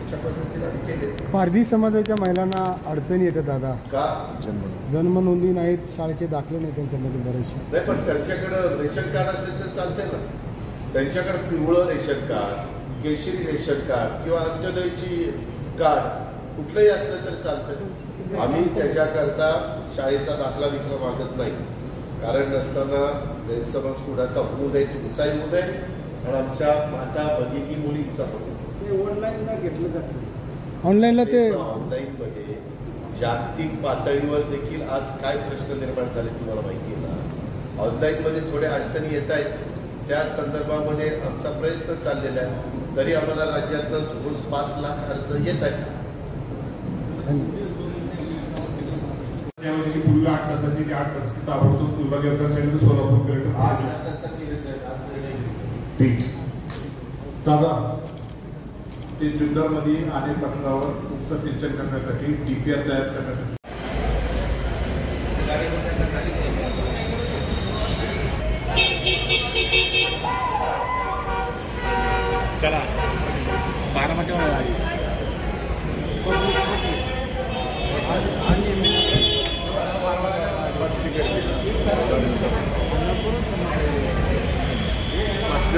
अशा पद्धतीने आम्ही केले. पारधी समाजाच्या महिलांना अडचणी येतात दादा. का? जन्म नोंदी नाहीत, शाळेचे दाखले नाही त्यांच्यामध्ये बरेचसे. नाही, पण त्यांच्याकडं रेशन कार्ड असेल तर चालतंय ना. त्यांच्याकडे पिवळं रेशन कार्ड, केशरी रेशन कार्ड किंवा अंत्योदयची कार्ड कुठलंही असलं तर चालतं. आम्ही त्याच्याकरता शाळेचा दाखला विकला मागत नाही. कारण नसताना गैरसमज कुणाचा होऊ नये, तुमचाही होऊ नये आणि आमच्या माता भगिनी मुलींचा होऊ. ऑनलाईनला घेतलं जातं. ऑनलाईनला ते ऑनलाईनमध्ये जागतिक पातळीवर देखील आज काय प्रश्न निर्माण झाले तुम्हाला माहिती आहे ना. ऑनलाईनमध्ये थोड्या अडचणी येत आहेत. त्या संदर्भामध्ये आमचा प्रयत्न चाललेला आहे. तरी आम्हाला राज्यातनं रोज 5 लाख अर्ज येत आहेत. त्याऐवजी पूर्वी 8 तासाची ते 8 तासाची ताबडतोब विभागीय अधिकारी सोलापूरकडे 8 तासाचा निर्णय. ठीक दादा, ते जुन्नरमध्ये अनेक प्रकरणावर उपसा सिंचन करण्यासाठी DPR तयार करण्यासाठी चला बारामती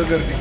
गर्दी